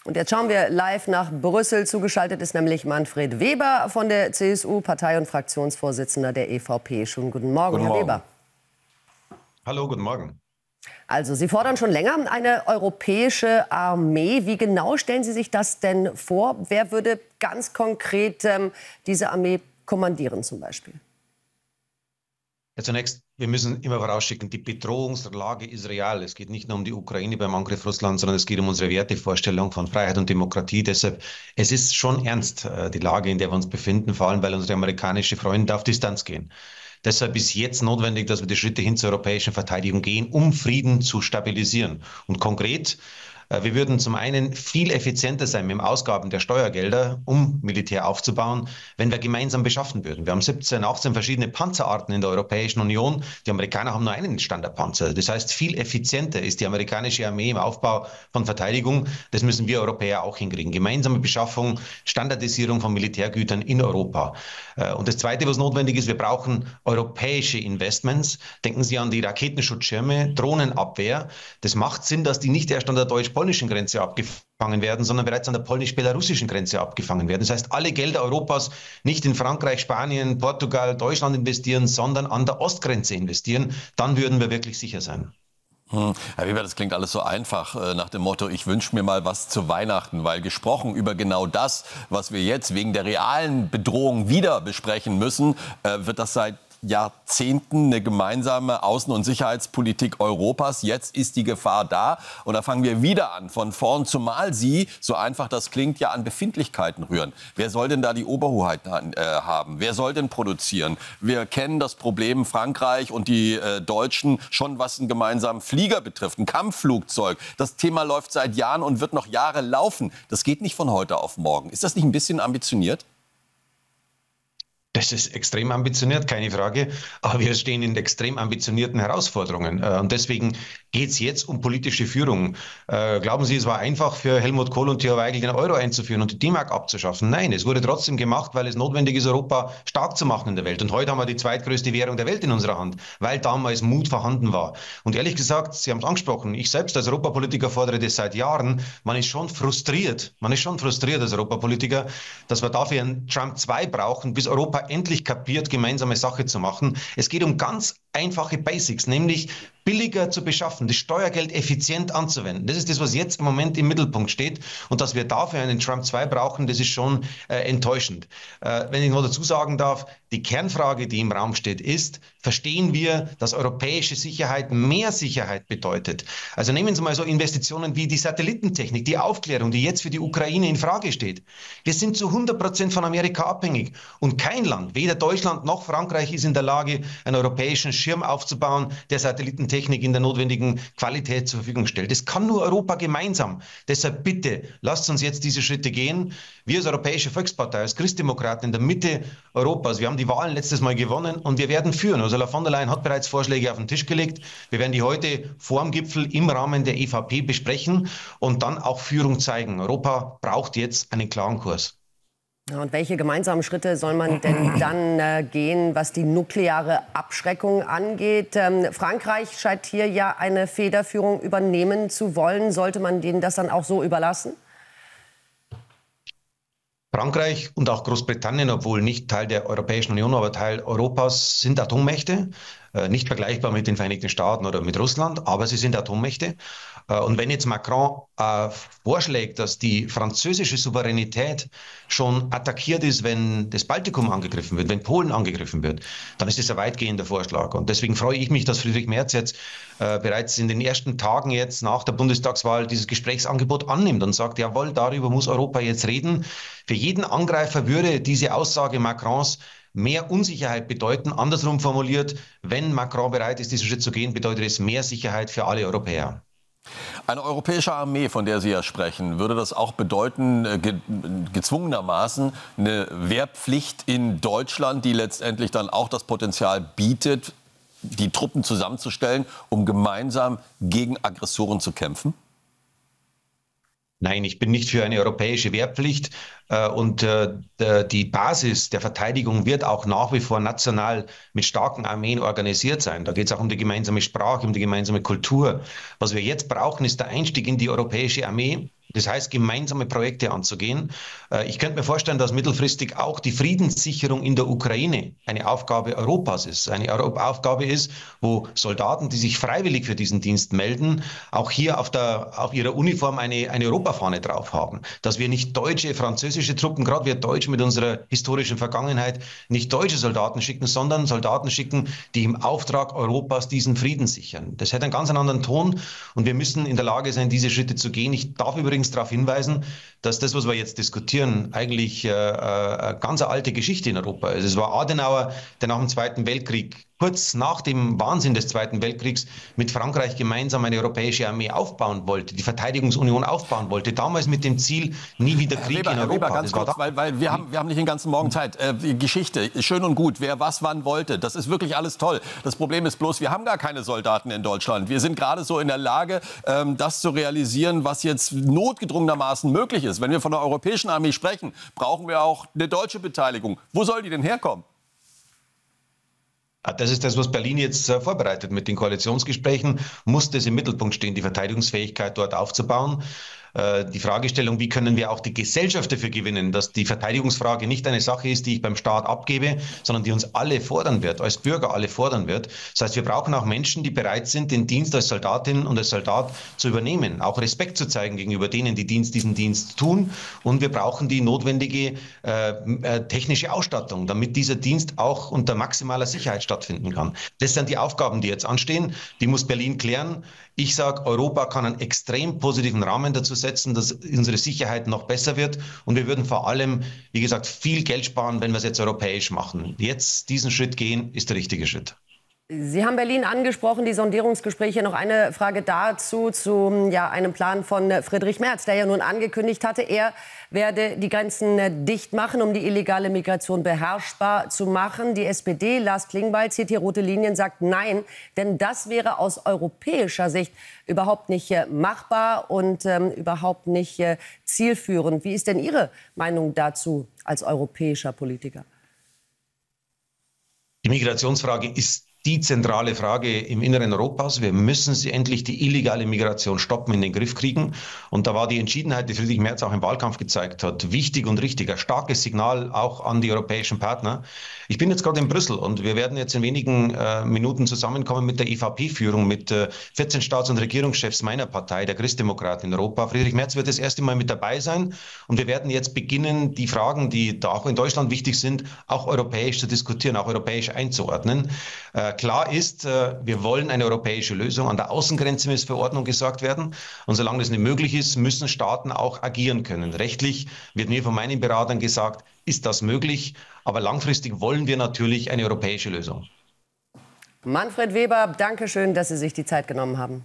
Und jetzt schauen wir live nach Brüssel. Zugeschaltet ist nämlich Manfred Weber von der CSU, Partei- und Fraktionsvorsitzender der EVP. Schönen guten Morgen, Guten Herr Morgen. Weber. Hallo, guten Morgen. Also, Sie fordern schon länger eine europäische Armee. Wie genau stellen Sie sich das denn vor? Wer würde ganz konkret diese Armee kommandieren zum Beispiel? Ja, zunächst, wir müssen immer vorausschicken, die Bedrohungslage ist real. Es geht nicht nur um die Ukraine beim Angriff Russlands, sondern es geht um unsere Wertevorstellung von Freiheit und Demokratie. Deshalb, es ist schon ernst, die Lage, in der wir uns befinden, vor allem weil unsere amerikanischen Freunde auf Distanz gehen. Deshalb ist jetzt notwendig, dass wir die Schritte hin zur europäischen Verteidigung gehen, um Frieden zu stabilisieren. Und konkret, wir würden zum einen viel effizienter sein mit dem Ausgaben der Steuergelder, um Militär aufzubauen, wenn wir gemeinsam beschaffen würden. Wir haben 17, 18 verschiedene Panzerarten in der Europäischen Union. Die Amerikaner haben nur einen Standardpanzer. Das heißt, viel effizienter ist die amerikanische Armee im Aufbau von Verteidigung. Das müssen wir Europäer auch hinkriegen. Gemeinsame Beschaffung, Standardisierung von Militärgütern in Europa. Und das Zweite, was notwendig ist, wir brauchen europäische Investments. Denken Sie an die Raketenschutzschirme, Drohnenabwehr. Das macht Sinn, dass die nicht erst an der deutsch-polnischen Grenze abgefangen werden, sondern bereits an der polnisch-belarussischen Grenze abgefangen werden. Das heißt, alle Gelder Europas nicht in Frankreich, Spanien, Portugal, Deutschland investieren, sondern an der Ostgrenze investieren. Dann würden wir wirklich sicher sein. Herr Weber, das klingt alles so einfach nach dem Motto, ich wünsche mir mal was zu Weihnachten, weil gesprochen über genau das, was wir jetzt wegen der realen Bedrohung wieder besprechen müssen, wird das seit Jahrzehnten eine gemeinsame Außen- und Sicherheitspolitik Europas. Jetzt ist die Gefahr da und da fangen wir wieder an von vorn, zumal Sie, so einfach das klingt, ja an Befindlichkeiten rühren. Wer soll denn da die Oberhoheit haben? Wer soll denn produzieren? Wir kennen das Problem Frankreich und die Deutschen schon, was einen gemeinsamen Flieger betrifft, ein Kampfflugzeug. Das Thema läuft seit Jahren und wird noch Jahre laufen. Das geht nicht von heute auf morgen. Ist das nicht ein bisschen ambitioniert? Das ist extrem ambitioniert, keine Frage. Aber wir stehen in extrem ambitionierten Herausforderungen. Und deswegen geht es jetzt um politische Führung. Glauben Sie, es war einfach für Helmut Kohl und Theo Weigel den Euro einzuführen und die D-Mark abzuschaffen? Nein, es wurde trotzdem gemacht, weil es notwendig ist, Europa stark zu machen in der Welt. Und heute haben wir die zweitgrößte Währung der Welt in unserer Hand, weil damals Mut vorhanden war. Und ehrlich gesagt, Sie haben es angesprochen, ich selbst als Europapolitiker fordere das seit Jahren. Man ist schon frustriert als Europapolitiker, dass wir dafür einen Trump 2 brauchen, bis Europa endlich kapiert, gemeinsame Sache zu machen. Es geht um ganz einfache Basics, nämlich billiger zu beschaffen, das Steuergeld effizient anzuwenden. Das ist das, was jetzt im Moment im Mittelpunkt steht. Und dass wir dafür einen Trump 2 brauchen, das ist schon enttäuschend. Wenn ich noch dazu sagen darf, die Kernfrage, die im Raum steht, ist, verstehen wir, dass europäische Sicherheit mehr Sicherheit bedeutet? Also nehmen Sie mal so Investitionen wie die Satellitentechnik, die Aufklärung, die jetzt für die Ukraine in Frage steht. Wir sind zu 100% von Amerika abhängig. Und kein Land, weder Deutschland noch Frankreich, ist in der Lage, einen europäischen Schirm aufzubauen, der Satellitentechnik in der notwendigen Qualität zur Verfügung stellt. Das kann nur Europa gemeinsam. Deshalb bitte, lasst uns jetzt diese Schritte gehen. Wir als Europäische Volkspartei, als Christdemokraten in der Mitte Europas, wir haben die Wahlen letztes Mal gewonnen und wir werden führen. Ursula von der Leyen hat bereits Vorschläge auf den Tisch gelegt. Wir werden die heute vor dem Gipfel im Rahmen der EVP besprechen und dann auch Führung zeigen. Europa braucht jetzt einen klaren Kurs. Und welche gemeinsamen Schritte soll man denn dann gehen, was die nukleare Abschreckung angeht? Frankreich scheint hier ja eine Federführung übernehmen zu wollen. Sollte man denen das dann auch so überlassen? Frankreich und auch Großbritannien, obwohl nicht Teil der Europäischen Union, aber Teil Europas, sind Atommächte. Nicht vergleichbar mit den Vereinigten Staaten oder mit Russland, aber sie sind Atommächte. Und wenn jetzt Macron vorschlägt, dass die französische Souveränität schon attackiert ist, wenn das Baltikum angegriffen wird, wenn Polen angegriffen wird, dann ist das ein weitgehender Vorschlag. Und deswegen freue ich mich, dass Friedrich Merz jetzt bereits in den ersten Tagen jetzt nach der Bundestagswahl dieses Gesprächsangebot annimmt und sagt, jawohl, darüber muss Europa jetzt reden. Für jeden Angreifer würde diese Aussage Macrons mehr Unsicherheit bedeuten. Andersrum formuliert, wenn Macron bereit ist, diesen Schritt zu gehen, bedeutet es mehr Sicherheit für alle Europäer. Eine europäische Armee, von der Sie ja sprechen, würde das auch bedeuten, gezwungenermaßen eine Wehrpflicht in Deutschland, die letztendlich dann auch das Potenzial bietet, die Truppen zusammenzustellen, um gemeinsam gegen Aggressoren zu kämpfen? Nein, ich bin nicht für eine europäische Wehrpflicht. Und die Basis der Verteidigung wird auch nach wie vor national mit starken Armeen organisiert sein. Da geht es auch um die gemeinsame Sprache, um die gemeinsame Kultur. Was wir jetzt brauchen, ist der Einstieg in die europäische Armee. Das heißt, gemeinsame Projekte anzugehen. Ich könnte mir vorstellen, dass mittelfristig auch die Friedenssicherung in der Ukraine eine Aufgabe Europas ist. Eine Aufgabe ist, wo Soldaten, die sich freiwillig für diesen Dienst melden, auch hier auf ihrer Uniform eine Europafahne drauf haben. Dass wir nicht deutsche, französische Truppen, gerade wir Deutschen mit unserer historischen Vergangenheit, nicht deutsche Soldaten schicken, sondern Soldaten schicken, die im Auftrag Europas diesen Frieden sichern. Das hat einen ganz anderen Ton und wir müssen in der Lage sein, diese Schritte zu gehen. Ich darf übrigens darauf hinweisen, dass das, was wir jetzt diskutieren, eigentlich eine ganz alte Geschichte in Europa ist. Es war Adenauer, der nach dem Zweiten Weltkrieg, kurz nach dem Wahnsinn des Zweiten Weltkriegs, mit Frankreich gemeinsam eine europäische Armee aufbauen wollte, die Verteidigungsunion aufbauen wollte. Damals mit dem Ziel, nie wieder Krieg in Europa. Weber, ganz kurz, weil wir haben nicht den ganzen Morgen Zeit. Die Geschichte ist schön und gut, wer was wann wollte. Das ist wirklich alles toll. Das Problem ist bloß, wir haben gar keine Soldaten in Deutschland. Wir sind gerade so in der Lage, das zu realisieren, was jetzt notgedrungenermaßen möglich ist. Wenn wir von der europäischen Armee sprechen, brauchen wir auch eine deutsche Beteiligung. Wo soll die denn herkommen? Das ist das, was Berlin jetzt vorbereitet. Mit den Koalitionsgesprächen muss das im Mittelpunkt stehen, die Verteidigungsfähigkeit dort aufzubauen. Die Fragestellung, wie können wir auch die Gesellschaft dafür gewinnen, dass die Verteidigungsfrage nicht eine Sache ist, die ich beim Staat abgebe, sondern die uns alle fordern wird, als Bürger alle fordern wird. Das heißt, wir brauchen auch Menschen, die bereit sind, den Dienst als Soldatin und als Soldat zu übernehmen, auch Respekt zu zeigen gegenüber denen, die diesen Dienst tun. Und wir brauchen die notwendige technische Ausstattung, damit dieser Dienst auch unter maximaler Sicherheit stattfinden kann. Das sind die Aufgaben, die jetzt anstehen. Die muss Berlin klären. Ich sage, Europa kann einen extrem positiven Rahmen dazu setzen, dass unsere Sicherheit noch besser wird. Und wir würden vor allem, wie gesagt, viel Geld sparen, wenn wir es jetzt europäisch machen. Jetzt diesen Schritt gehen, ist der richtige Schritt. Sie haben Berlin angesprochen, die Sondierungsgespräche. Noch eine Frage dazu, zu einem Plan von Friedrich Merz, der ja nun angekündigt hatte, er werde die Grenzen dicht machen, um die illegale Migration beherrschbar zu machen. Die SPD, Lars Klingbeil, zieht hier rote Linien, sagt nein, denn das wäre aus europäischer Sicht überhaupt nicht machbar und überhaupt nicht zielführend. Wie ist denn Ihre Meinung dazu als europäischer Politiker? Die Migrationsfrage ist die zentrale Frage im Inneren Europas. Wir müssen sie endlich die illegale Migration stoppen, in den Griff kriegen. Und da war die Entschiedenheit, die Friedrich Merz auch im Wahlkampf gezeigt hat, wichtig und richtig. Ein starkes Signal auch an die europäischen Partner. Ich bin jetzt gerade in Brüssel und wir werden jetzt in wenigen Minuten zusammenkommen mit der EVP-Führung, mit 14 Staats- und Regierungschefs meiner Partei, der Christdemokraten in Europa. Friedrich Merz wird das erste Mal mit dabei sein. Und wir werden jetzt beginnen, die Fragen, die da auch in Deutschland wichtig sind, auch europäisch zu diskutieren, auch europäisch einzuordnen. Klar ist, wir wollen eine europäische Lösung. An der Außengrenze muss für Ordnung gesorgt werden. Und solange das nicht möglich ist, müssen Staaten auch agieren können. Rechtlich wird mir von meinen Beratern gesagt, ist das möglich. Aber langfristig wollen wir natürlich eine europäische Lösung. Manfred Weber, danke schön, dass Sie sich die Zeit genommen haben.